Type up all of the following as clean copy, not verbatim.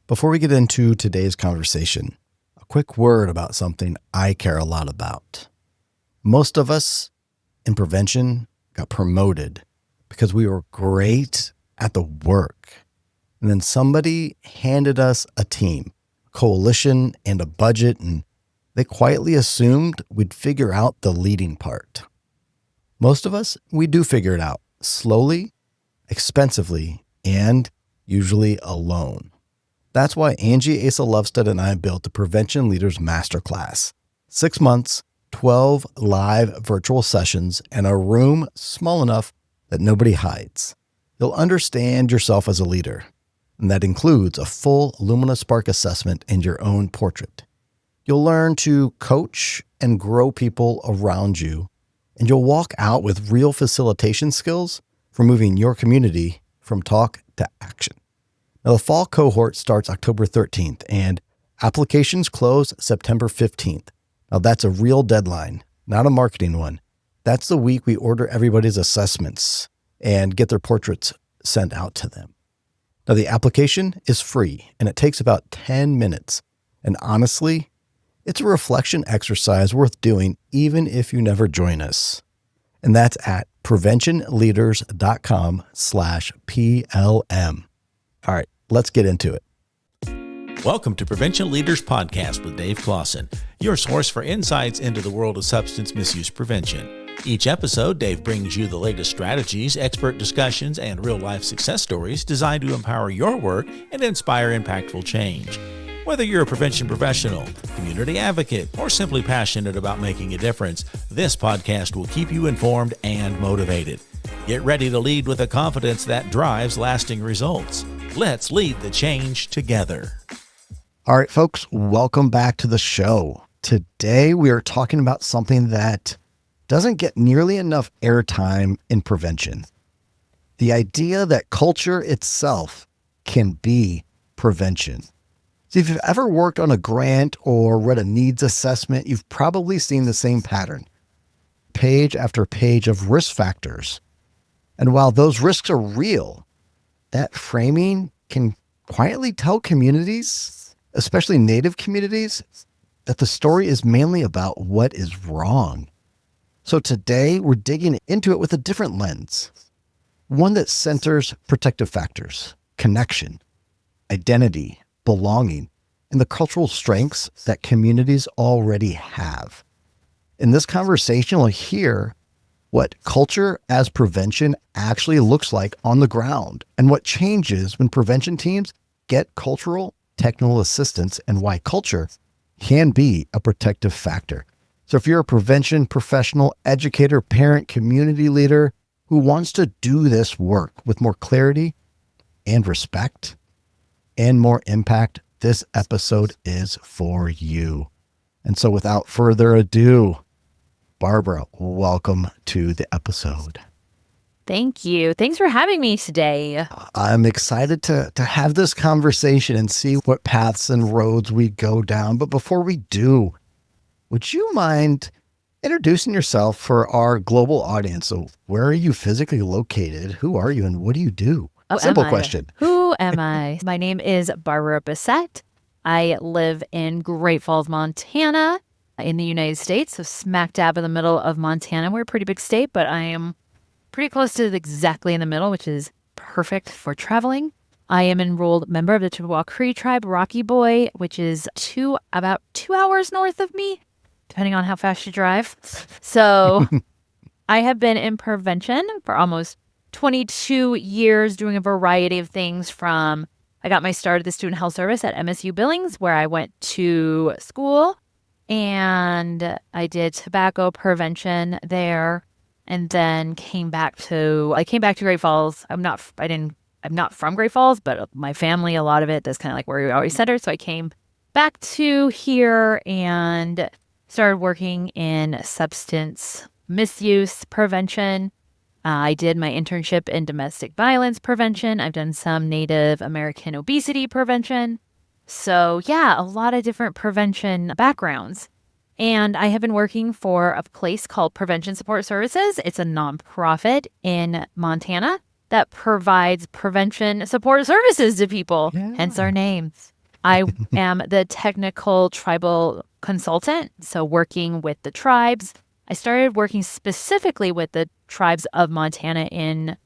Before we get into today's conversation, a quick word about something I care a lot about. Most of us in prevention got promoted because we were great at the work. And then somebody handed us a team, a coalition, and a budget, and they quietly assumed we'd figure out the leading part. Most of us, we do figure it out slowly, expensively, and usually alone. That's why Angie Asa Lovestead and I built the Prevention Leaders Masterclass. 6 months, 12 live virtual sessions, and a room small enough that nobody hides. You'll understand yourself as a leader, and that includes a full Lumina Spark assessment and your own portrait. You'll learn to coach and grow people around you, and you'll walk out with real facilitation skills for moving your community from talk to action. Now, the fall cohort starts October 13th, and applications close September 15th. Now, that's a real deadline, not a marketing one. That's the week we order everybody's assessments and get their portraits sent out to them. Now, the application is free, and it takes about 10 minutes. And honestly, it's a reflection exercise worth doing even if you never join us. And that's at preventionleaders.com/PLM. All right, let's get into it. Welcome to Prevention Leaders Podcast with Dave Closson, your source for insights into the world of substance misuse prevention. Each episode, Dave brings you the latest strategies, expert discussions, and real-life success stories designed to empower your work and inspire impactful change. Whether you're a prevention professional, community advocate, or simply passionate about making a difference, this podcast will keep you informed and motivated. Get ready to lead with a confidence that drives lasting results. Let's lead the change together. All right, folks, welcome back to the show. Today, we are talking about something that doesn't get nearly enough airtime in prevention. The idea that culture itself can be prevention. So if you've ever worked on a grant or read a needs assessment, you've probably seen the same pattern. Page after page of risk factors. And while those risks are real, that framing can quietly tell communities, especially Native communities, that the story is mainly about what is wrong. So today we're digging into it with a different lens. One that centers protective factors, connection, identity, belonging, and the cultural strengths that communities already have. In this conversation, we'll hear what culture as prevention actually looks like on the ground and what changes when prevention teams get cultural technical assistance and why culture can be a protective factor. So if you're a prevention professional, educator, parent, community leader who wants to do this work with more clarity and respect and more impact, this episode is for you. And so without further ado, Barbara, welcome to the episode. Thank you. Thanks for having me today. I'm excited to have this conversation and see what paths and roads we go down. But before we do, would you mind introducing yourself for our global audience? So where are you physically located? Who are you and what do you do? Simple question. Who am I? My name is Barbara Bessette. I live in Great Falls, Montana in the United States. So smack dab in the middle of Montana. We're a pretty big state, but I am pretty close to exactly in the middle, which is perfect for traveling. I am an enrolled member of the Chippewa-Cree Tribe Rocky Boy, which is about 2 hours north of me, depending on how fast you drive. So I have been in prevention for almost 22 years doing a variety of things from, I got my start at the Student Health Service at MSU Billings, where I went to school and I did tobacco prevention there and then came back to Great Falls. I'm not from Great Falls, but my family, a lot of it, that's kind of like where we always centered. So I came back to here and started working in substance misuse prevention. I did my internship in domestic violence prevention. I've done some Native American obesity prevention. So yeah, a lot of different prevention backgrounds. And I have been working for a place called Prevention Support Services. It's a nonprofit in Montana that provides prevention support services to people, hence our names. I am the technical tribal consultant, so working with the tribes. I started working specifically with the tribes of Montana in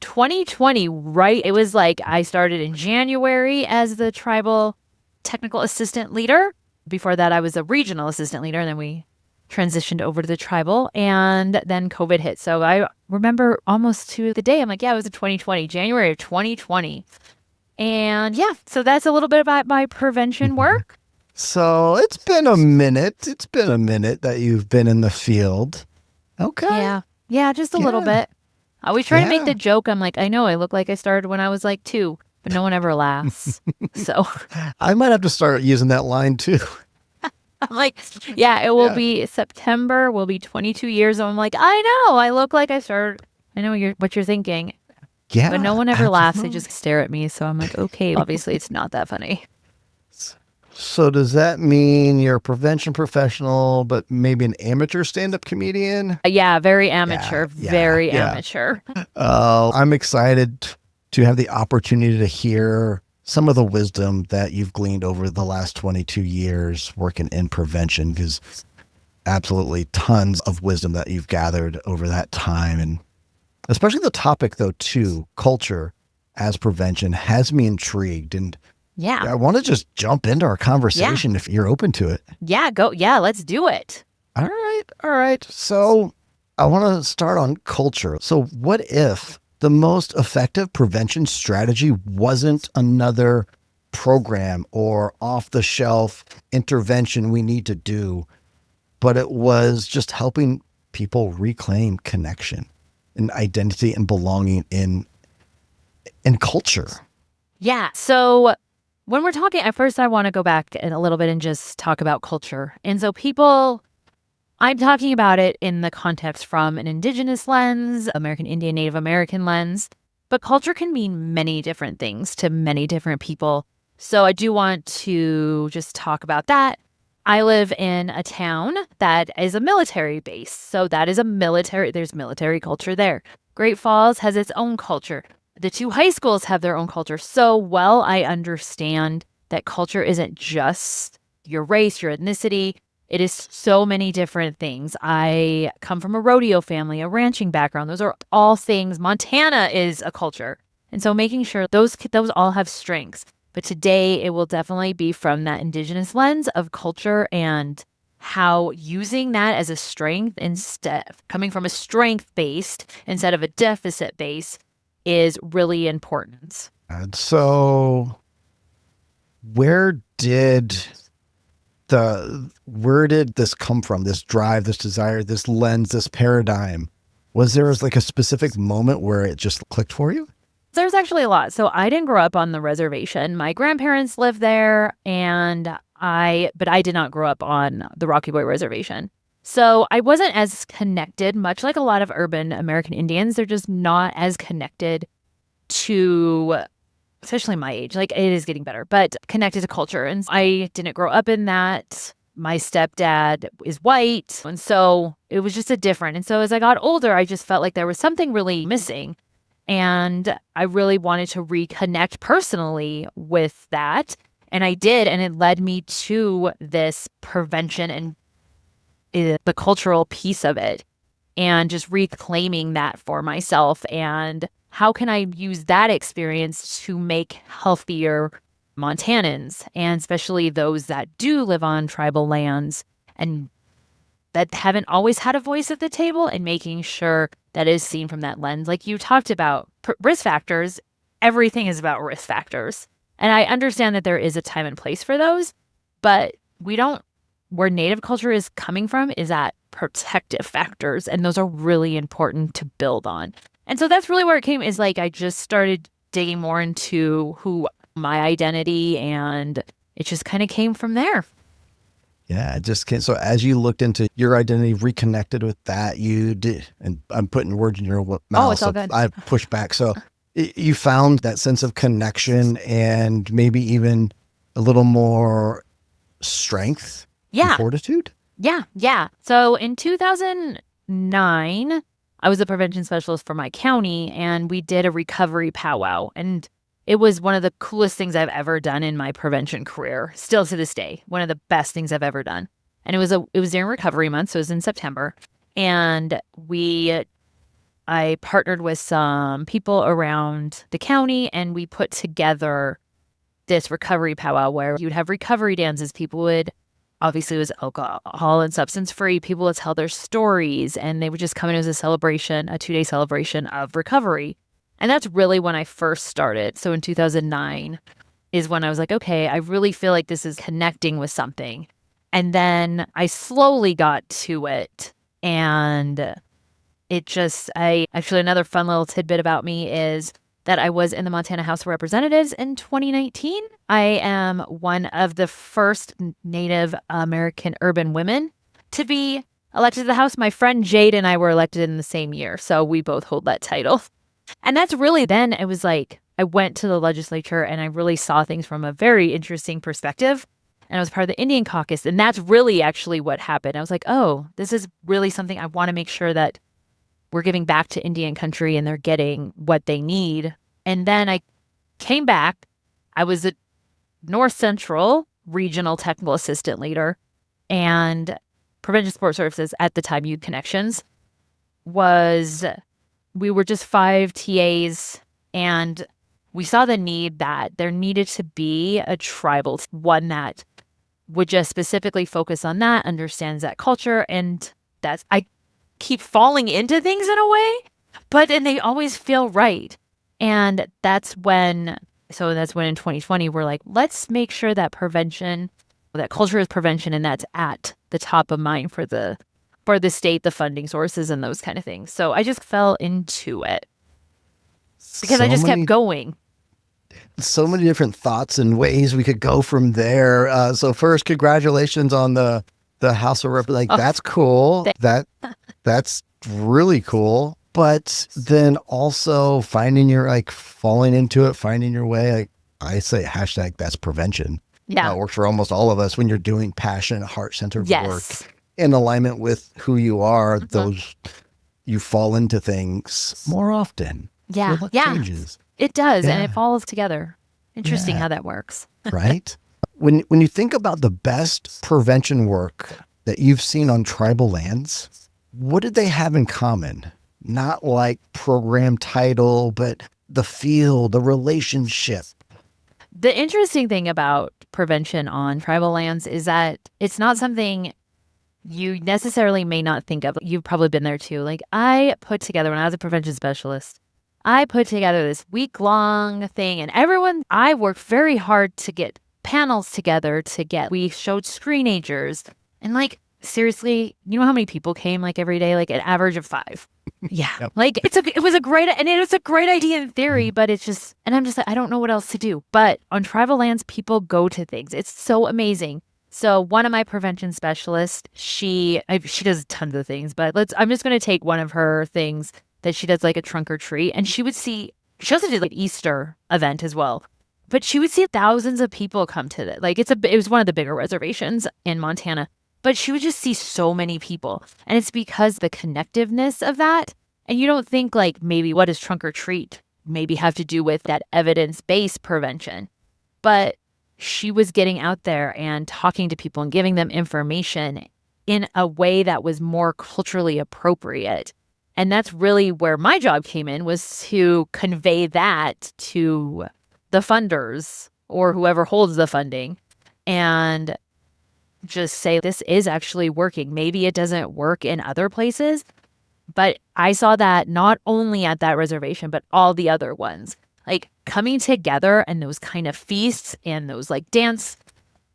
2020, right? It was like I started in January as the tribal technical assistant leader. Before that, I was a regional assistant leader, and then we transitioned over to the tribal, and then COVID hit. So I remember almost to the day, I'm like, yeah, it was in 2020, January of 2020. And yeah, so that's a little bit about my prevention work. So it's been a minute. It's been a minute that you've been in the field. Okay. Yeah. Yeah, just a little bit. I always try to make the joke. I'm like, I know I look like I started when I was like 2, but no one ever laughs. So I might have to start using that line too. I'm like, yeah, it will be September, will be 22 years. And I'm like, I know, I look like I started. I know what you're thinking. Yeah. But no one ever laughs. They just stare at me. So I'm like, okay, obviously it's not that funny. So does that mean you're a prevention professional, but maybe an amateur stand-up comedian? Yeah, very amateur, very amateur. I'm excited to have the opportunity to hear some of the wisdom that you've gleaned over the last 22 years working in prevention, because absolutely tons of wisdom that you've gathered over that time. And especially the topic, though, too, culture as prevention, has me intrigued. And I want to just jump into our conversation if you're open to it. Yeah, go. Yeah, let's do it. All right. So I want to start on culture. So what if the most effective prevention strategy wasn't another program or off-the-shelf intervention we need to do, but it was just helping people reclaim connection and identity and belonging in culture? Yeah. So when we're talking, at first I want to go back a little bit and just talk about culture. And so I'm talking about it in the context from an Indigenous lens, American Indian, Native American lens, but culture can mean many different things to many different people. So I do want to just talk about that. I live in a town that is a military base. So that is there's military culture there. Great Falls has its own culture. The 2 high schools have their own culture. So well, I understand that culture isn't just your race, your ethnicity. It is so many different things. I come from a rodeo family, a ranching background. Those are all things. Montana is a culture. And so making sure those all have strengths. But today it will definitely be from that Indigenous lens of culture and how using that as a strength instead, coming from a strength-based instead of a deficit-based, is really important. And so where did this come from? This drive, this desire, this lens, this paradigm? Was there like a specific moment where it just clicked for you? There's actually a lot. So I didn't grow up on the reservation. My grandparents lived there, but I did not grow up on the Rocky Boy reservation. So I wasn't as connected, much like a lot of urban American Indians. They're just not as connected to, especially my age. Like, it is getting better, but connected to culture. And I didn't grow up in that. My stepdad is white. And so it was just different. And so as I got older, I just felt like there was something really missing. And I really wanted to reconnect personally with that. And I did. And it led me to this prevention and the cultural piece of it, and just reclaiming that for myself. And how can I use that experience to make healthier Montanans, and especially those that do live on tribal lands and that haven't always had a voice at the table, and making sure that is seen from that lens. Like you talked about risk factors, everything is about risk factors. And I understand that there is a time and place for those, but where Native culture is coming from is at protective factors. And those are really important to build on. And so that's really where it came, is like I just started digging more into my identity, and it just kind of came from there. Yeah, it just came. So as you looked into your identity, reconnected with that, you did, and I'm putting words in your mouth. Oh, it's all good. I push back. So you found that sense of connection and maybe even a little more strength. Yeah. And fortitude? Yeah. So in 2009, I was a prevention specialist for my county, and we did a recovery powwow. And it was one of the coolest things I've ever done in my prevention career. Still to this day, one of the best things I've ever done. And it was during recovery month, so it was in September. And I partnered with some people around the county, and we put together this recovery powwow where you'd have recovery dances. People would, obviously it was alcohol and substance free. People would tell their stories, and they would just come in as a celebration, a 2-day celebration of recovery. And that's really when I first started. So in 2009 is when I was like, okay, I really feel like this is connecting with something. And then I slowly got to it, and actually another fun little tidbit about me is that I was in the Montana House of Representatives in 2019. I am one of the first Native American urban women to be elected to the House. My friend Jade and I were elected in the same year, so we both hold that title. And that's really, then it was like, I went to the legislature and I really saw things from a very interesting perspective. And I was part of the Indian caucus, and that's really actually what happened. I was like, oh, this is really something I want to make sure that we're giving back to Indian country and they're getting what they need. And then I came back. I was a North Central Regional Technical Assistant Leader, and Prevention Support Services at the time, Youth Connections, we were just 5 TAs, and we saw the need that there needed to be a tribal one that would just specifically focus on that, understands that culture, and I keep falling into things in a way, but then they always feel right. And that's when in 2020, we're like, let's make sure that that culture is prevention, and that's at the top of mind for the state, the funding sources, and those kind of things. So I just fell into it because I just kept going. So many different thoughts and ways we could go from there. So first, congratulations on the House of Rep. That's cool. That's really cool. But then also falling into it, finding your way. I say hashtag that's prevention. Yeah. It works for almost all of us when you're doing passionate, heart-centered work in alignment with who you are. You fall into things more often. Yeah. So changes. It does. Yeah. And it falls together. Interesting how that works. Right? When you think about the best prevention work that you've seen on tribal lands, what did they have in common? Not like program title, but the feel, the relationship. The interesting thing about prevention on tribal lands is that it's not something you necessarily may not think of. You've probably been there too. Like, I put together, when I was a prevention specialist, I put together this week-long thing, and I worked very hard to get panels together we showed screenagers, and seriously, you know how many people came every day? An average of 5. Yeah. Yep. It was a great idea in theory, but it's just, and I'm just like, I don't know what else to do. But on tribal lands, people go to things. It's so amazing. So one of my prevention specialists, she does tons of things, but I'm just going to take one of her things that she does, a trunk or treat. And she also did Easter event as well. But she would see thousands of people come to it. It was one of the bigger reservations in Montana. But she would just see so many people. And it's because the connectiveness of that. And you don't think maybe what does trunk or treat maybe have to do with that evidence-based prevention. But she was getting out there and talking to people and giving them information in a way that was more culturally appropriate. And that's really where my job came in, was to convey that to the funders or whoever holds the funding and just say, this is actually working. Maybe it doesn't work in other places, but I saw that not only at that reservation, but all the other ones, coming together, and those kind of feasts and those dance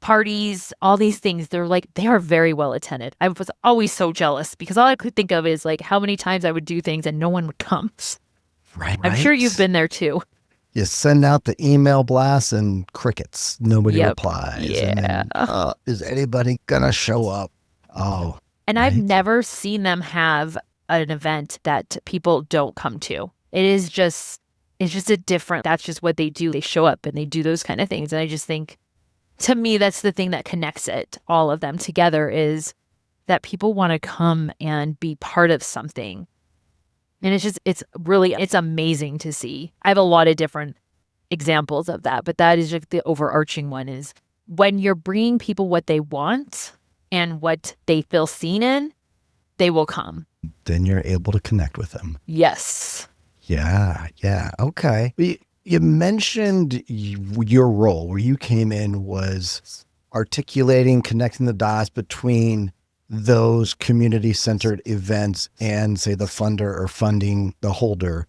parties, all these things, they are very well attended. I was always so jealous because all I could think of is how many times I would do things and no one would come. Right. I'm sure you've been there too. You send out the email blasts and crickets. Nobody replies. Yeah. And then, is anybody gonna show up? Oh. And I've never seen them have an event that people don't come to. It's just that's just what they do. They show up and they do those kind of things. And I just think, to me, that's the thing that connects all of them together, is that people want to come and be part of something. And it's amazing to see. I have a lot of different examples of that, but that is just the overarching one is when you're bringing people what they want and what they feel seen in, they will come. Then you're able to connect with them. Yes. Yeah. Okay. You mentioned your role where you came in was articulating, connecting the dots between those community-centered events and, say, the funder or funding the holder.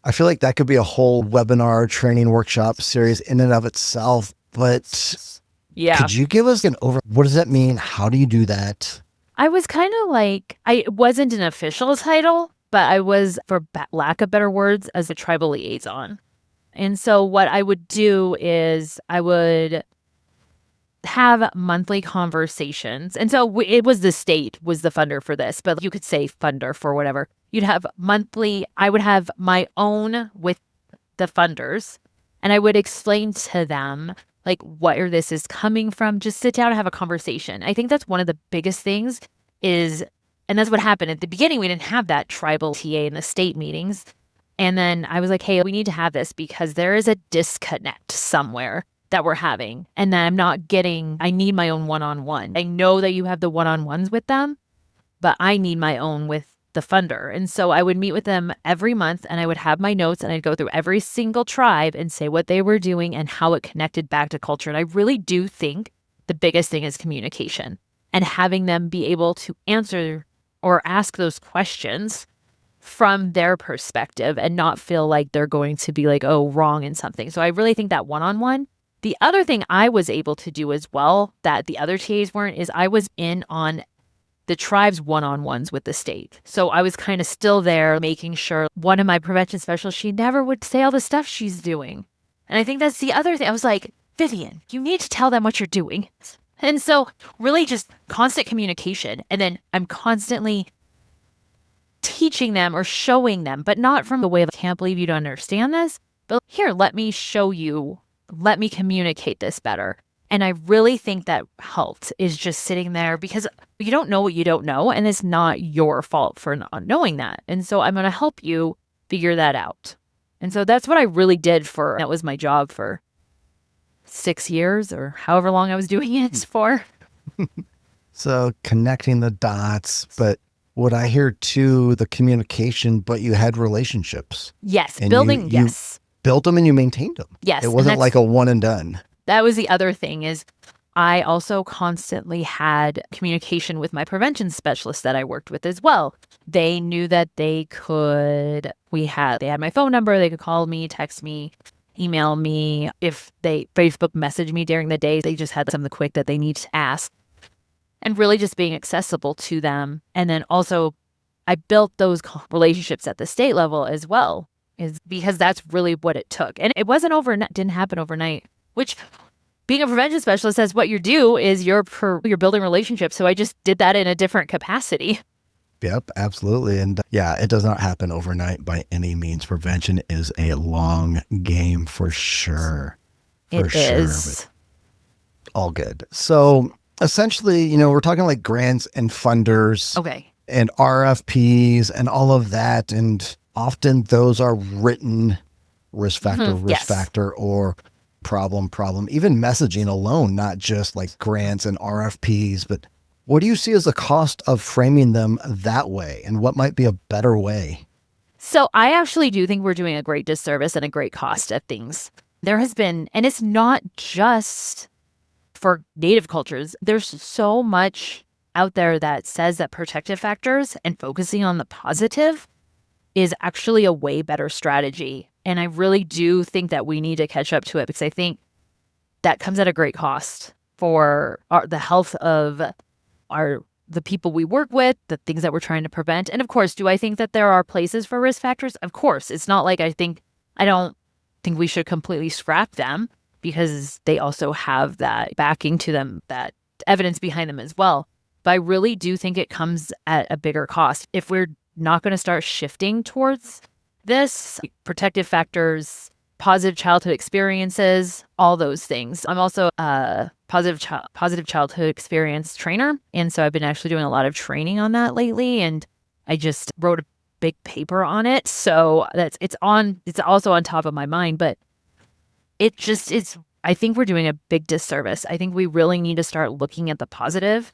I feel like that could be a whole webinar, training, workshop series in and of itself. But could you give us what does that mean? How do you do that? I was kind of like, it wasn't an official title, but I was, for lack of better words, as a tribal liaison. And so what I would do is I would have monthly conversations. And so it was the state was the funder for this, but you could say funder for whatever. You'd have monthly, I would have my own with the funders, and I would explain to them like where this is coming from. Just sit down and have a conversation. I think that's one of the biggest things is, and that's what happened at the beginning. We didn't have that tribal TA in the state meetings. And then I was like, hey, we need to have this because there is a disconnect somewhere that we're having. And then I need my own one-on-one. I know that you have the one-on-ones with them, but I need my own with the funder. And so I would meet with them every month and I would have my notes and I'd go through every single tribe and say what they were doing and how it connected back to culture. And I really do think the biggest thing is communication and having them be able to answer or ask those questions from their perspective and not feel like they're going to be like, oh, wrong in something. So I really think that one-on-one. The other thing I was able to do as well that the other TAs weren't is I was in on the tribe's one-on-ones with the state. So I was kind of still there making sure one of my prevention specialists, she never would say all the stuff she's doing. And I think that's the other thing. I was like, Vivian, you need to tell them what you're doing. And so really just constant communication. And then I'm constantly teaching them or showing them, but not from the way of, I can't believe you don't understand this, but here, let me show you, let me communicate this better. And I really think that helped is just sitting there because you don't know what you don't know. And it's not your fault for not knowing that. And so I'm going to help you figure that out. And so that's what I really did that was my job for 6 years or however long I was doing it for. So connecting the dots, but what I hear too, the communication, but you had relationships. Yes. And building. you Yes. built them and you maintained them. Yes. It wasn't like a one and done. That was the other thing is I also constantly had communication with my prevention specialists that I worked with as well. They knew that they had my phone number. They could call me, text me, email me. If they Facebook message me during the day, they just had something quick that they need to ask. And really just being accessible to them. And then also I built those relationships at the state level as well, is because that's really what it took. And it wasn't overnight, didn't happen overnight, which being a prevention specialist says what you do is you're building relationships. So I just did that in a different capacity. Yep, absolutely. And yeah, it does not happen overnight by any means. Prevention is a long game for sure. It is. But all good. So essentially, we're talking like grants and funders. Okay. And RFPs and all of that. And often those are written risk factor, or problem. Even messaging alone, not just like grants and RFPs, but what do you see as the cost of framing them that way? And what might be a better way? So I actually do think we're doing a great disservice and a great cost at things. There has been, and it's not just for Native cultures, there's so much out there that says that protective factors and focusing on the positive is actually a way better strategy. And I really do think that we need to catch up to it because I think that comes at a great cost for the health of the people we work with, the things that we're trying to prevent. And of course, do I think that there are places for risk factors? Of course. It's not like I don't think we should completely scrap them because they also have that backing to them, that evidence behind them as well. But I really do think it comes at a bigger cost. If we're not going to start shifting towards this, protective factors, positive childhood experiences, all those things. I'm also a positive childhood experience trainer. And so I've been actually doing a lot of training on that lately. And I just wrote big paper on it. So it's also on top of my mind, but I think we're doing a big disservice. I think we really need to start looking at the positive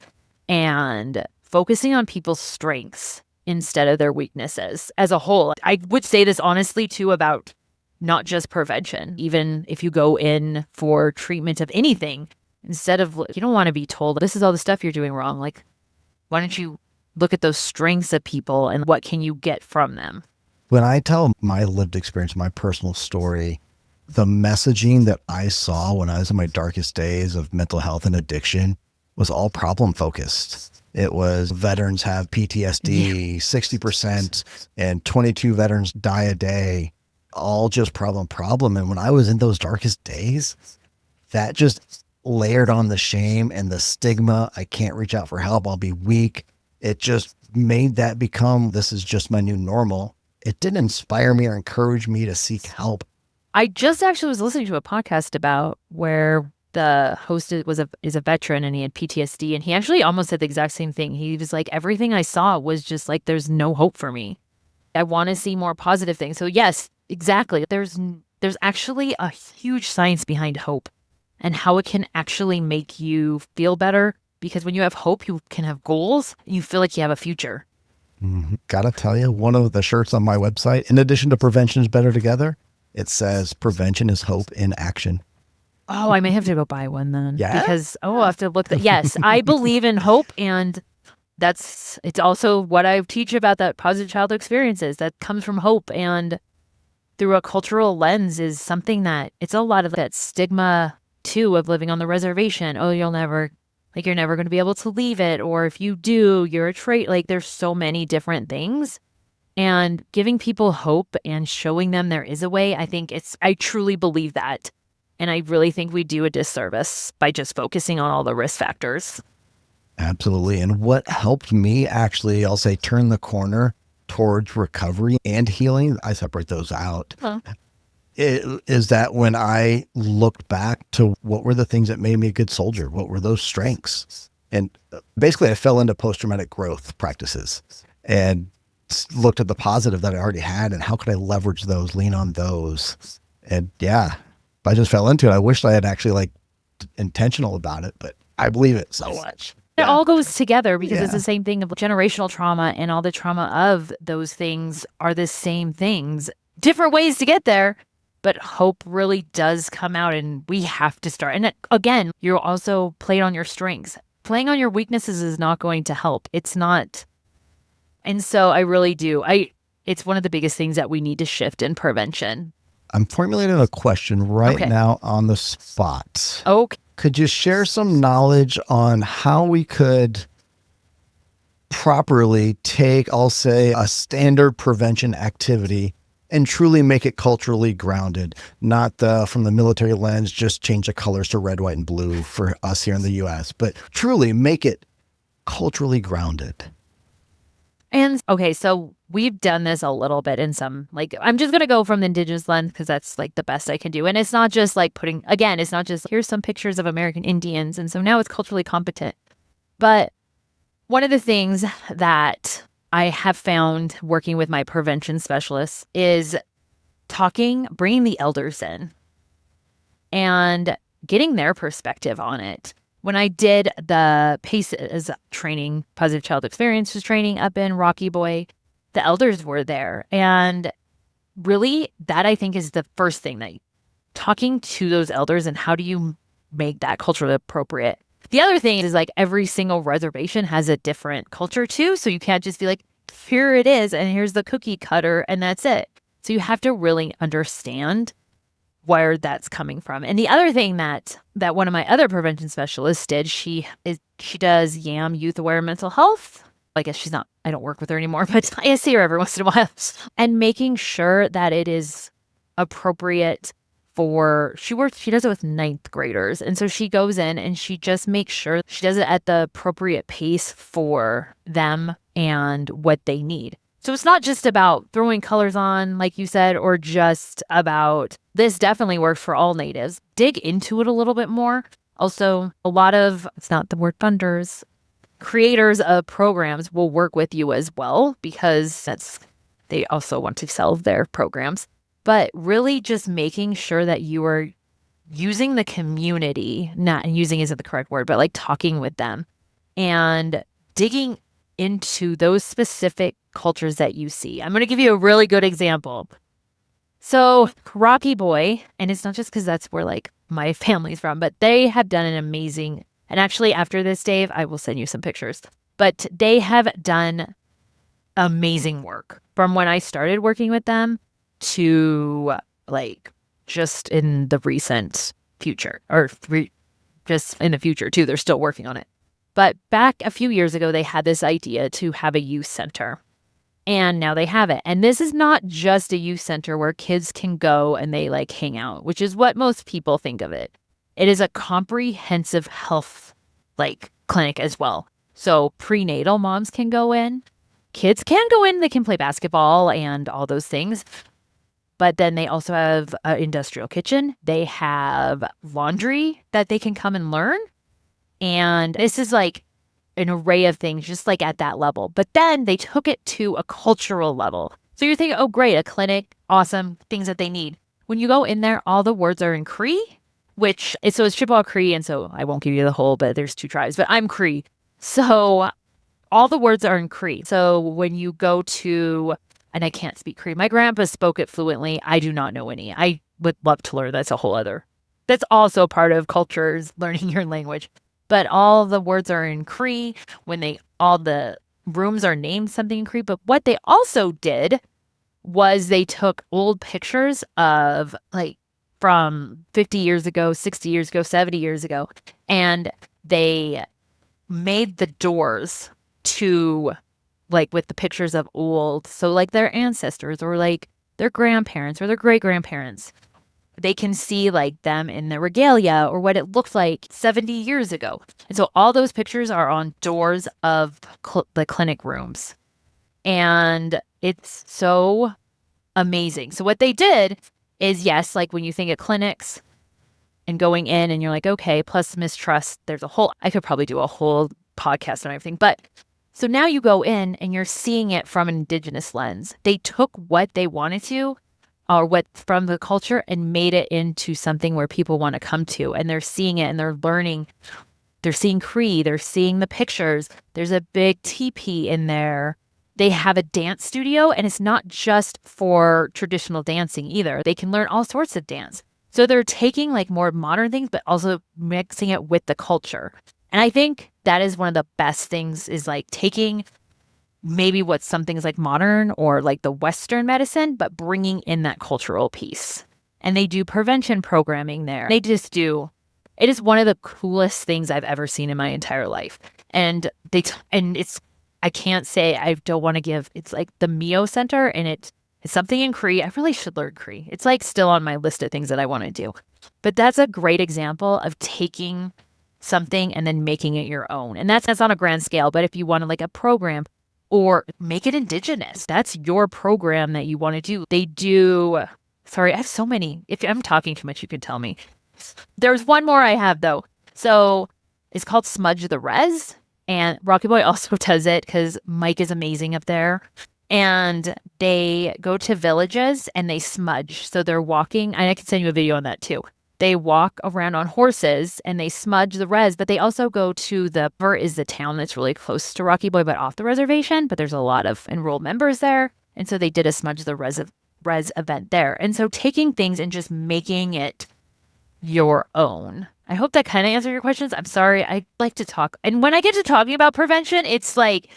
and focusing on people's strengths instead of their weaknesses as a whole. I would say this honestly too about not just prevention. Even if you go in for treatment of anything, instead of, you don't want to be told this is all the stuff you're doing wrong. Like, why don't you look at those strengths of people and what can you get from them? When I tell my lived experience, my personal story, the messaging that I saw when I was in my darkest days of mental health and addiction was all problem focused. It was veterans have PTSD, 60%, and 22 veterans die a day, all just problem. And when I was in those darkest days, that just layered on the shame and the stigma. I can't reach out for help. I'll be weak. It just made that become, this is just my new normal. It didn't inspire me or encourage me to seek help. I just actually was listening to a podcast about where the host is a veteran and he had PTSD, and he actually almost said the exact same thing. He was like, everything I saw was just like, there's no hope for me. I want to see more positive things. So yes, exactly. There's actually a huge science behind hope and how it can actually make you feel better, because when you have hope, you can have goals and you feel like you have a future. Mm-hmm. Gotta tell you, one of the shirts on my website, in addition to Prevention is Better Together, it says prevention is hope in action. Oh, I may have to go buy one then. Yeah? Because, I have to look yes, I believe in hope, and it's also what I teach about that positive childhood experiences that comes from hope, and through a cultural lens is something that it's a lot of that stigma too of living on the reservation. Oh, you're never going to be able to leave it. Or if you do, you're a trait. Like, there's so many different things. And giving people hope and showing them there is a way, I truly believe that. And I really think we do a disservice by just focusing on all the risk factors. Absolutely. And what helped me actually, I'll say, turn the corner towards recovery and healing, I separate those out. Huh. Is that when I looked back to what were the things that made me a good soldier? What were those strengths? And basically I fell into post-traumatic growth practices and looked at the positive that I already had and how could I leverage those, lean on those. And yeah, I just fell into it. I wished I had actually intentional about it, but I believe it so much. It all goes together because it's the same thing of generational trauma, and all the trauma of those things are the same things. Different ways to get there, but hope really does come out, and we have to start. And again, you're also playing on your strengths. Playing on your weaknesses is not going to help. It's not. And so I really do. It's one of the biggest things that we need to shift in prevention. I'm formulating a question now on the spot. Okay. Could you share some knowledge on how we could properly take, I'll say, a standard prevention activity and truly make it culturally grounded? Not from the military lens, just change the colors to red, white, and blue for us here in the U.S., but truly make it culturally grounded. And okay, so we've done this a little bit in some, I'm just going to go from the Indigenous lens because that's the best I can do. And it's not just it's not just here's some pictures of American Indians. And so now it's culturally competent. But one of the things that I have found working with my prevention specialists is bringing the elders in and getting their perspective on it. When I did the PACES training, Positive Child Experiences training up in Rocky Boy, the elders were there. And really, that I think is the first thing, that talking to those elders and how do you make that culturally appropriate. The other thing is every single reservation has a different culture too. So you can't just be here it is, and here's the cookie cutter, and that's it. So you have to really understand where that's coming from. And the other thing that one of my other prevention specialists did, she does YAM, Youth Aware Mental Health. I guess she's not, I don't work with her anymore, but I see her every once in a while. And making sure that it is appropriate she does it with 9th graders. And so she goes in and she just makes sure she does it at the appropriate pace for them and what they need. So it's not just about throwing colors on, like you said, or just about this definitely works for all natives. Dig into it a little bit more. Also, a lot of, it's not the word funders, creators of programs will work with you as well, because they also want to sell their programs. But really just making sure that you are using the community, not using isn't the correct word, but like talking with them and digging into those specific cultures that you see. I'm going to give you a really good example. So Rocky Boy, and it's not just because that's where like my family's from, but they have done an amazing, and actually after this, Dave, I will send you some pictures, but they have done amazing work from when I started working with them to like just in the recent future or just in the future too. They're still working on it. But back a few years ago, they had this idea to have a youth center. And now they have it. And this is not just a youth center where kids can go and they like hang out, which is what most people think of it. It is a comprehensive health like clinic as well. So prenatal moms can go in. Kids can go in. They can play basketball and all those things. But then they also have an industrial kitchen. They have laundry that they can come and learn. And this is like an array of things just like at that level. But then they took it to a cultural level. So you're thinking, oh, great, a clinic, awesome, things that they need. When you go in there, all the words are in Cree, which it's Chippewa-Cree. And so I won't give you the whole, but there's 2 tribes, but I'm Cree. So all the words are in Cree. So when you go to, and I can't speak Cree, my grandpa spoke it fluently. I do not know any. I would love to learn. That's also part of cultures, learning your language. But all the words are in Cree. All the rooms are named something in Cree. But what they also did was they took old pictures of like from 50 years ago, 60 years ago, 70 years ago, and they made the doors to like with the pictures of old, so like their ancestors or like their grandparents or their great-grandparents. They can see like them in the regalia or what it looked like 70 years ago. And so all those pictures are on doors of the clinic rooms. And it's so amazing. So what they did is, yes, like when you think of clinics and going in and you're like, okay, plus mistrust, I could probably do a whole podcast on everything. But so now you go in and you're seeing it from an Indigenous lens. They took what they wanted to or what from the culture and made it into something where people want to come to, and they're seeing it and they're learning. They're seeing Cree, they're seeing the pictures. There's a big teepee in there. They have a dance studio, and it's not just for traditional dancing either. They can learn all sorts of dance. So they're taking like more modern things, but also mixing it with the culture. And I think that is one of the best things is like taking maybe what some things like modern or like the Western medicine, but bringing in that cultural piece. And they do prevention programming there. It is one of the coolest things I've ever seen in my entire life. And I can't say I don't want to give, it's like the Mio Center, and it's something in Cree. I really should learn Cree. It's like still on my list of things that I want to do. But that's a great example of taking something and then making it your own. And that's on a grand scale. But if you want to like a program, or make it Indigenous. That's your program that you want to do. They do, sorry, I have so many. If I'm talking too much, you can tell me. There's one more I have though. So it's called Smudge the Res. And Rocky Boy also does it because Mike is amazing up there. And they go to villages and they smudge. So they're walking, and I can send you a video on that too. They walk around on horses and they smudge the res, but they also go to the town that's really close to Rocky Boy, but off the reservation. But there's a lot of enrolled members there. And so they did a Smudge the Res event there. And so taking things and just making it your own. I hope that kind of answered your questions. I'm sorry. I like to talk. And when I get to talking about prevention, it's like,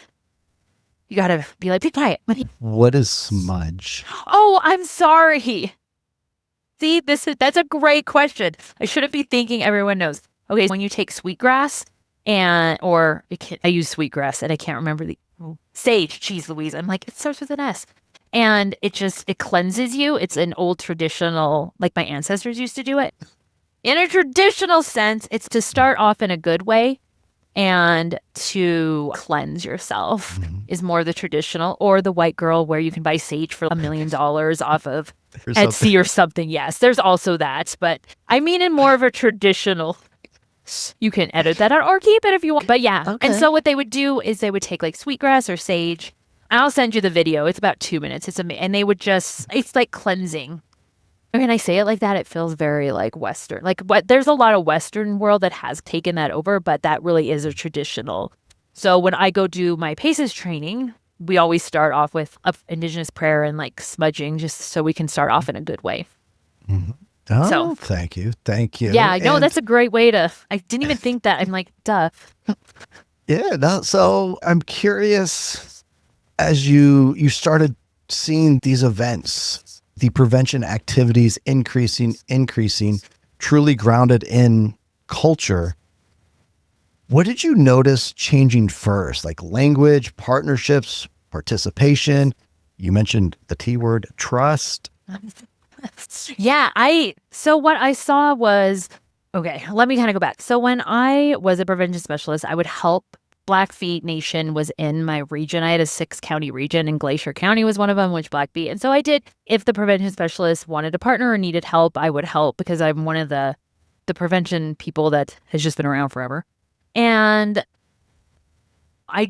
you got to be like, be quiet. What is smudge? Oh, I'm sorry. See, that's a great question. I shouldn't be thinking everyone knows. Okay, when you take sweetgrass I use sweetgrass and I can't remember sage. Geez Louise, I'm like, it starts with an S. And it cleanses you. It's an old traditional, like my ancestors used to do it. In a traditional sense, it's to start off in a good way and to cleanse yourself is more the traditional, or the white girl where you can buy sage for $1 million off of Etsy or something. Yes, there's also that. But I mean in more of a traditional, you can edit that out or keep it if you want. But yeah. Okay. And so what they would do is they would take like sweetgrass or sage, I'll send you the video. It's about 2 minutes. And they would just, it's like cleansing. I mean, I say it like that, it feels very like Western. Like there's a lot of Western world that has taken that over, but that really is a traditional. So when I go do my PACES training, we always start off with Indigenous prayer and like smudging, just so we can start off in a good way. Mm-hmm. Oh, so, thank you. Thank you. Yeah, I know that's a great way to, I didn't even think that. I'm like, duh. Yeah. No, so I'm curious, as you started seeing these events, the prevention activities increasing, truly grounded in culture, what did you notice changing first? Like language, partnerships, participation? You mentioned the T word, trust. Yeah, so what I saw was, okay, let me kind of go back. So when I was a prevention specialist, I would help. Blackfeet Nation was in my region. I had a 6-county region, and Glacier County was one of them, which Blackfeet. And so I did, if the prevention specialist wanted to partner or needed help, I would help, because I'm one of the prevention people that has just been around forever. And we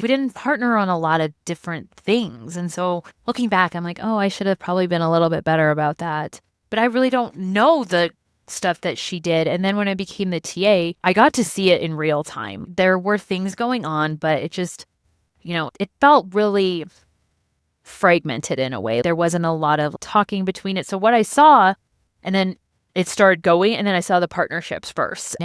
didn't partner on a lot of different things. And so looking back, I'm like, oh, I should have probably been a little bit better about that. But I really don't know the stuff that she did. And then when I became the TA, I got to see it in real time. There were things going on, but it just, it felt really fragmented in a way. There wasn't a lot of talking between it. So what I saw, and then it started going, and then I saw the partnerships first.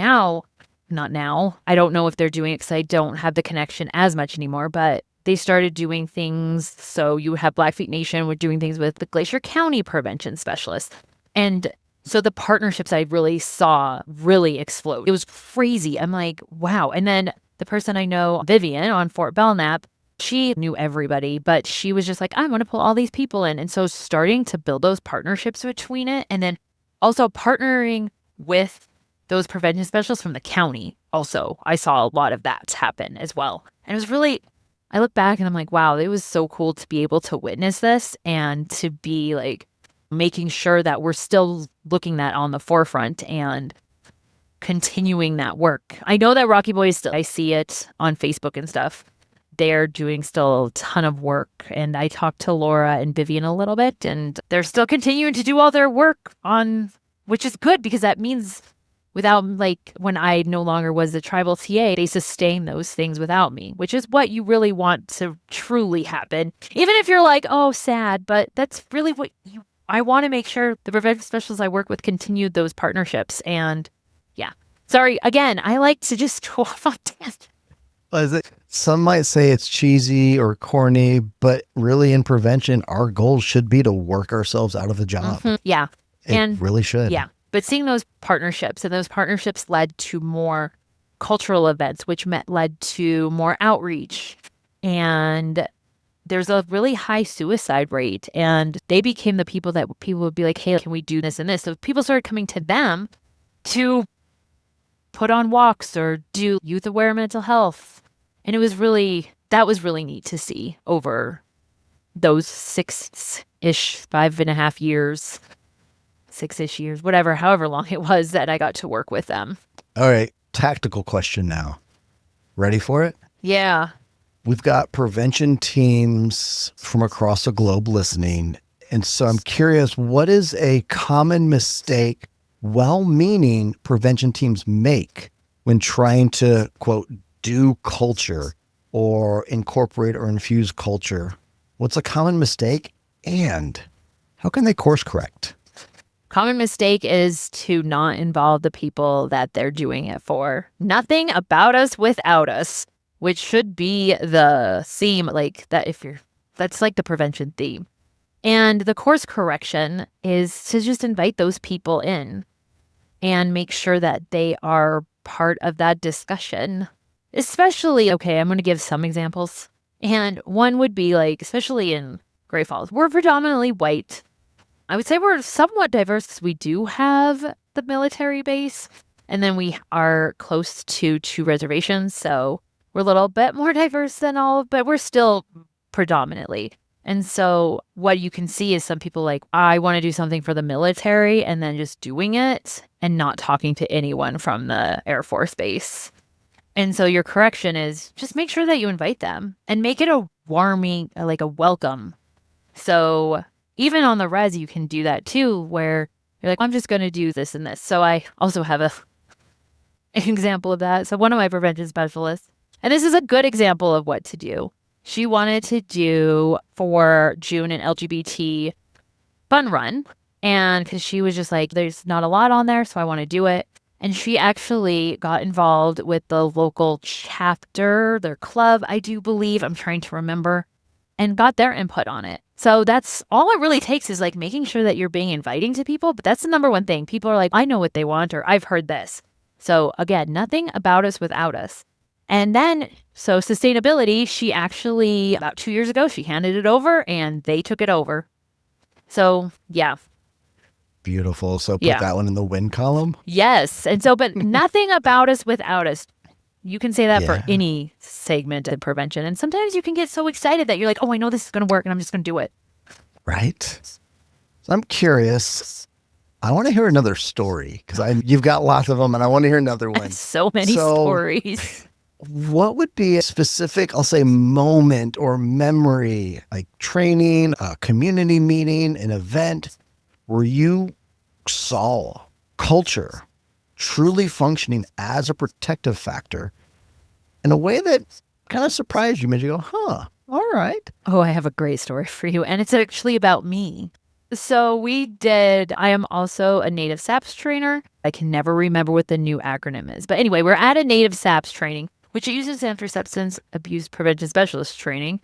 Not now. I don't know if they're doing it because I don't have the connection as much anymore, but they started doing things. So you have Blackfeet Nation were doing things with the Glacier County prevention specialists. And so the partnerships I really saw really explode. It was crazy. I'm like, wow. And then the person I know, Vivian on Fort Belknap, she knew everybody, but she was just like, I'm going to pull all these people in. And so starting to build those partnerships between it, and then also partnering with those prevention specialists from the county. Also, I saw a lot of that happen as well. And it was really, I look back and I'm like, wow, it was so cool to be able to witness this and to be like making sure that we're still looking that on the forefront and continuing that work. I know that Rocky Boy I see it on Facebook and stuff. They're doing still a ton of work. And I talked to Laura and Vivian a little bit, and they're still continuing to do all their work on, which is good, because that means without, like, when I no longer was the tribal TA, they sustain those things without me, which is what you really want to truly happen. Even if you're like, oh, sad, but that's really what I want to make sure the prevention specialists I work with continued those partnerships. And yeah, sorry, again, I like to just go off on tangents. Some might say it's cheesy or corny, but really in prevention, our goal should be to work ourselves out of a job. Mm-hmm. Yeah. It really should. Yeah. But seeing those partnerships, and those partnerships led to more cultural events, which led to more outreach. And there's a really high suicide rate. And they became the people that people would be like, hey, can we do this and this? So people started coming to them to put on walks or do youth-aware mental health. And that was really neat to see over those 6-ish, 5.5 years. 6-ish years, however long it was that I got to work with them. All right. Tactical question now. Ready for it? Yeah. We've got prevention teams from across the globe listening. And so I'm curious, what is a common mistake well-meaning prevention teams make when trying to, quote, do culture or incorporate or infuse culture? What's a common mistake, and how can they course correct? Common mistake is to not involve the people that they're doing it for. Nothing about us without us, which should be the theme, like that. That's like the prevention theme. And the course correction is to just invite those people in and make sure that they are part of that discussion. Especially, okay, I'm going to give some examples. And one would be like, especially in Great Falls, we're predominantly white. I would say we're somewhat diverse because we do have the military base, and then we are close to 2 reservations, so we're a little bit more diverse than but we're still predominantly. And so what you can see is some people like, I want to do something for the military, and then just doing it and not talking to anyone from the Air Force Base. And so your correction is just make sure that you invite them and make it a warming, like a welcome. So even on the res, you can do that too, where you're like, I'm just going to do this and this. So I also have an example of that. So one of my prevention specialists, and this is a good example of what to do. She wanted to do for June an LGBT fun run. And because she was just like, there's not a lot on there, so I want to do it. And she actually got involved with the local chapter, their club, I do believe. I'm trying to remember, and got their input on it. So that's all it really takes is like making sure that you're being inviting to people. But that's the number one thing. People are like, I know what they want, or I've heard this. So again, nothing about us without us. And then, so sustainability, she actually, about 2 years ago, she handed it over and they took it over. So yeah. Beautiful. So put that one in the win column. Yes. And so, but nothing about us without us. You can say that for any segment of prevention. And sometimes you can get so excited that you're like, oh, I know this is going to work and I'm just going to do it. Right. So I'm curious. I want to hear another story because you've got lots of them and I want to hear another one. So many stories. What would be a specific, I'll say, moment or memory, like training, a community meeting, an event, where you saw culture truly functioning as a protective factor in a way that kind of surprised you, made you go, huh, all right. Oh, I have a great story for you. And it's actually about me. So I am also a native SAPS trainer. I can never remember what the new acronym is. But anyway, we're at a native SAPS training, which uses stands for Substance Abuse Prevention Specialist training.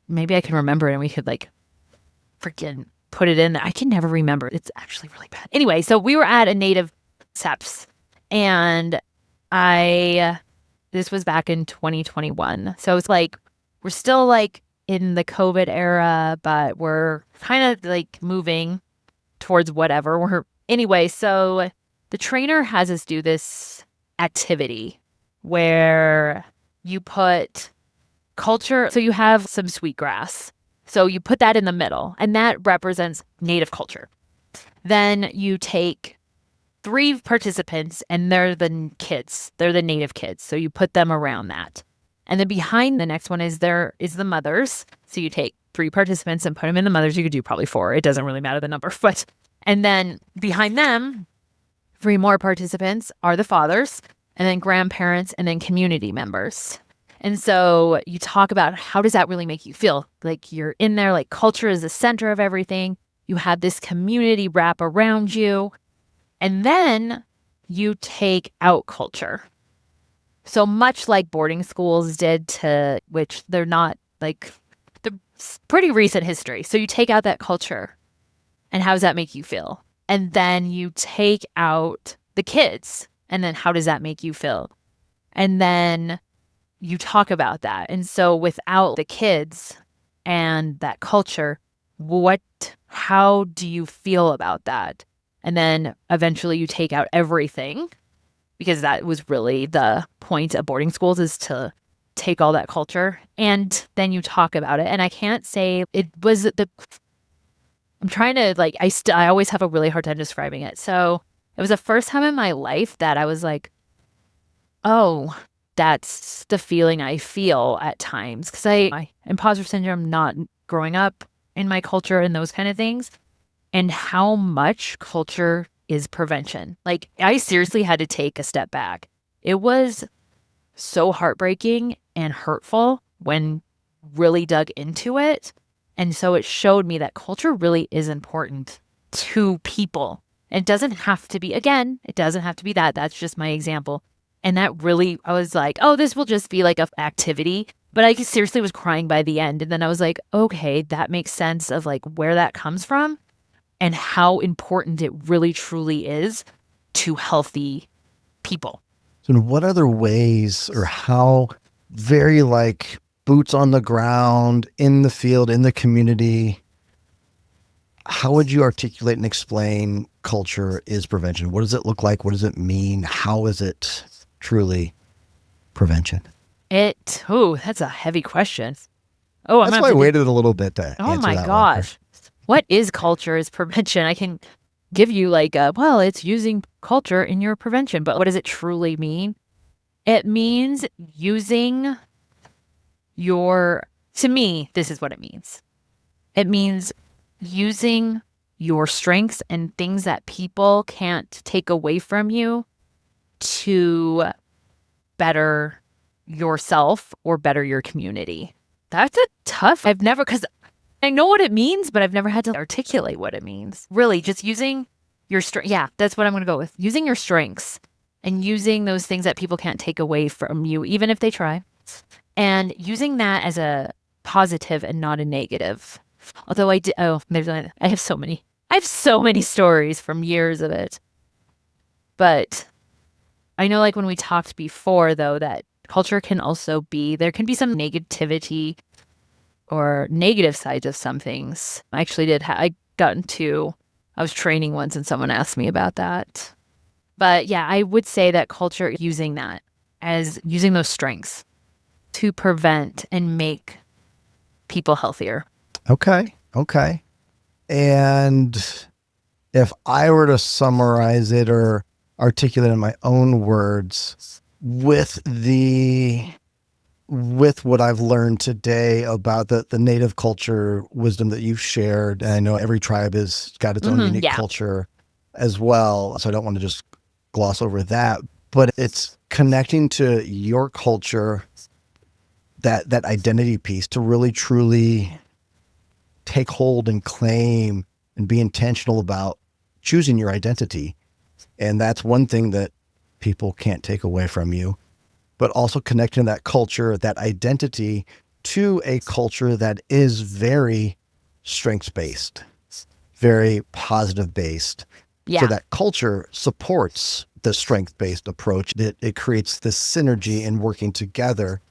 Maybe I can remember it and we could like freaking put it in there. I can never remember. It's actually really bad. Anyway, so we were at a native SAPS and this was back in 2021. So it's like, we're still like in the COVID era, but we're kind of like moving towards whatever. Anyway, so the trainer has us do this activity where you put culture. So you have some sweetgrass. So you put that in the middle, and that represents native culture. Then you take 3 participants, and they're the kids. They're the native kids. So you put them around that. And then behind the next one is the mothers. So you take 3 participants and put them in the mothers. You could do probably 4. It doesn't really matter the number. And then behind them, 3 more participants are the fathers, and then grandparents, and then community members. And so you talk about how does that really make you feel? Like you're in there, like culture is the center of everything. You have this community wrap around you. And then you take out culture. So much like boarding schools did which they're not like, the pretty recent history. So you take out that culture. And how does that make you feel? And then you take out the kids. And then how does that make you feel? And then you talk about that. And so without the kids and that culture, how do you feel about that? And then eventually you take out everything, because that was really the point of boarding schools, is to take all that culture. And then you talk about it. And I can't say it was I'm trying to like, I always have a really hard time describing it. So it was the first time in my life that I was like, oh, that's the feeling I feel at times. Because my imposter syndrome, not growing up in my culture and those kind of things, and how much culture is prevention. Like, I seriously had to take a step back. It was so heartbreaking and hurtful when really dug into it. And so it showed me that culture really is important to people. It doesn't have to be, again, it doesn't have to be that. That's just my example. And that really, I was like, oh, this will just be like an activity. But I seriously was crying by the end. And then I was like, okay, that makes sense of like where that comes from and how important it really truly is to healthy people. So in what other ways, or how very like boots on the ground, in the field, in the community, how would you articulate and explain culture is prevention? What does it look like? What does it mean? How is it truly prevention? That's a heavy question. Oh, that's why I waited a little bit to answer Oh my that gosh. What is culture is prevention? I can give you like it's using culture in your prevention, but what does it truly mean? It means using to me, this is what it means. It means using your strengths and things that people can't take away from you to better yourself or better your community. That's a tough, because I know what it means, but I've never had to articulate what it means. Really, just using your strength. Yeah, that's what I'm going to go with. Using your strengths and using those things that people can't take away from you, even if they try, and using that as a positive and not a negative. Although I have so many stories from years of it. But I know, like when we talked before, though, that culture can also there can be some negativity or negative sides of some things. I actually I was training once and someone asked me about that. But yeah, I would say that culture using those strengths to prevent and make people healthier. Okay. And if I were to summarize it or articulate in my own words with what I've learned today about the native culture wisdom that you've shared, and I know every tribe has got its own unique culture as well, so I don't want to just gloss over that, but it's connecting to your culture, that identity piece, to really truly take hold and claim and be intentional about choosing your identity. And that's one thing that people can't take away from you, but also connecting that culture, that identity, to a culture that is very strengths-based, very positive-based. Yeah. So that culture supports the strength-based approach. It creates this synergy in working together.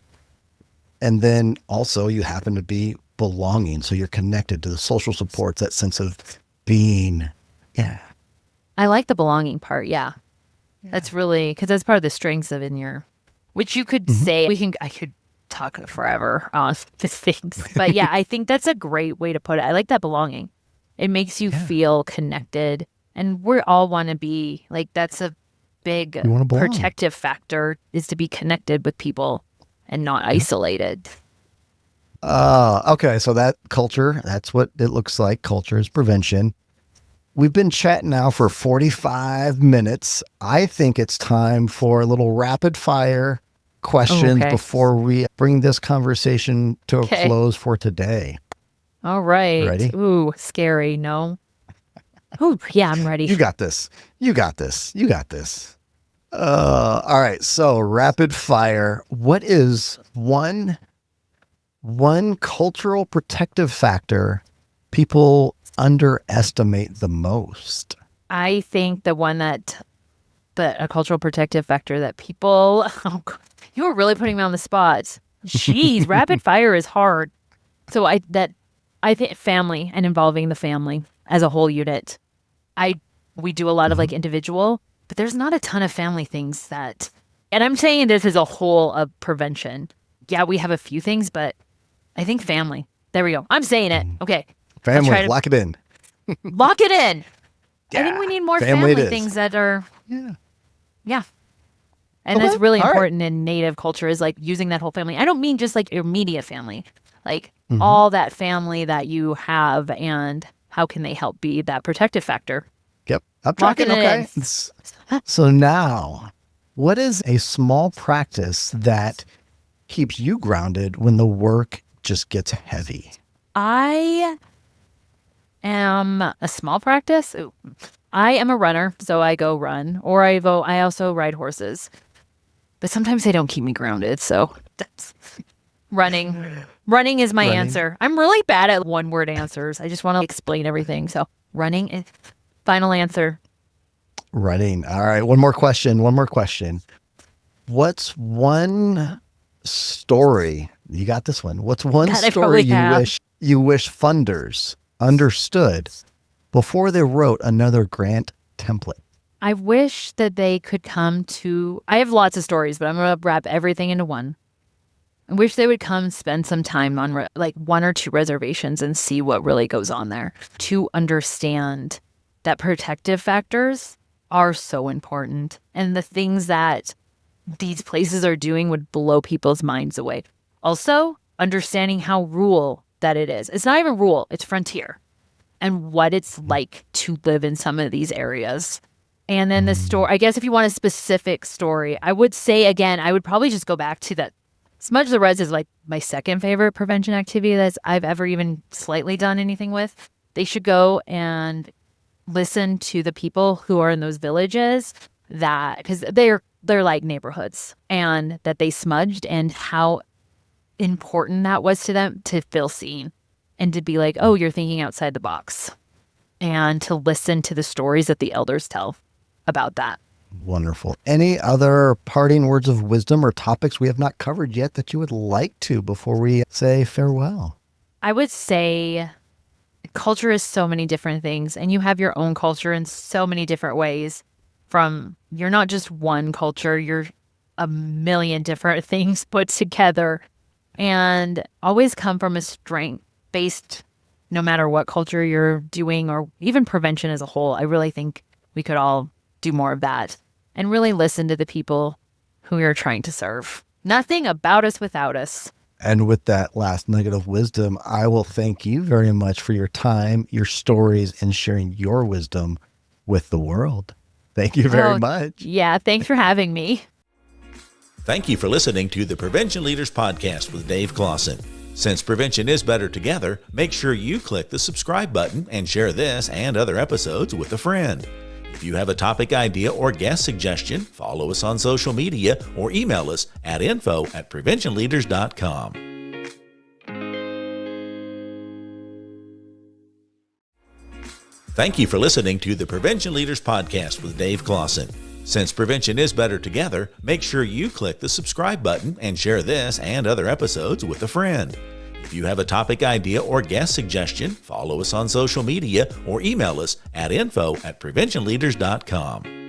And then also you happen to be belonging. So you're connected to the social supports, that sense of being. Yeah. I like the belonging part. Yeah. That's really, because that's part of the strengths of which you could say, I could talk forever on these things. But yeah, I think that's a great way to put it. I like that belonging. It makes you feel connected. And we all want to be, like, that's a big protective factor, is to be connected with people and not isolated. Okay. So that culture, that's what it looks like. Culture is prevention. We've been chatting now for 45 minutes. I think it's time for a little rapid fire questions before we bring this conversation to a close for today. All right. Ready? Ooh, scary. No. Oh, yeah, I'm ready. You got this. All right. So rapid fire. What is one cultural protective factor people underestimate the most? I think the one that a cultural protective factor that people, you were really putting me on the spot. Jeez, rapid fire is hard. So I think family, and involving the family as a whole unit. We do a lot of like individual, but there's not a ton of family things and I'm saying this as a whole of prevention. Yeah, we have a few things, but I think family. There we go. I'm saying it. Okay. Family, lock it in. Lock it in. Yeah. I think we need more family things that are. Yeah. And that's really important in Native culture, is like using that whole family. I don't mean just like your immediate family, like all that family that you have, and how can they help be that protective factor? Yep. I'm tracking. Okay. So now, what is a small practice that keeps you grounded when the work just gets heavy? I am a small practice. I am a runner, so I go run, or I also ride horses, but sometimes they don't keep me grounded. So that's running. Running is my answer. I'm really bad at one-word answers. I just want to explain everything. So running is final answer. Running. All right. One more question. What's one story? You got this one. What's one story you wish funders understood before they wrote another grant template? I wish that they could come to, I have lots of stories, but I'm going to wrap everything into one. I wish they would come spend some time on like 1 or 2 reservations and see what really goes on there, to understand that protective factors are so important. And the things that these places are doing would blow people's minds away. Also, understanding how rural that it is. It's not even rural, it's frontier. And what it's like to live in some of these areas. And then the story, I guess if you want a specific story, I would say, again, I would probably just go back to that. Smudge the Reds is like my second favorite prevention activity that I've ever even slightly done anything with. They should go and listen to the people who are in those villages, that because they're like neighborhoods, and that they smudged, and how important that was to them to feel seen and to be like, oh, you're thinking outside the box, and to listen to the stories that the elders tell about that. Wonderful. Any other parting words of wisdom or topics we have not covered yet that you would like to before we say farewell? I would say culture is so many different things, and you have your own culture in so many different ways. You're not just one culture, you're a million different things put together, and always come from a strength-based, no matter what culture you're doing, or even prevention as a whole. I really think we could all do more of that and really listen to the people who you're trying to serve. Nothing about us without us. And with that last nugget of wisdom, I will thank you very much for your time, your stories, and sharing your wisdom with the world. Thank you very much. Yeah, thanks for having me. Thank you for listening to the Prevention Leaders Podcast with Dave Closson. Since prevention is better together, make sure you click the subscribe button and share this and other episodes with a friend. If you have a topic idea or guest suggestion, follow us on social media or email us at info@preventionleaders.com. Thank you for listening to the Prevention Leaders Podcast with Dave Closson. Since prevention is better together, make sure you click the subscribe button and share this and other episodes with a friend. If you have a topic idea or guest suggestion, follow us on social media or email us at info@preventionleaders.com.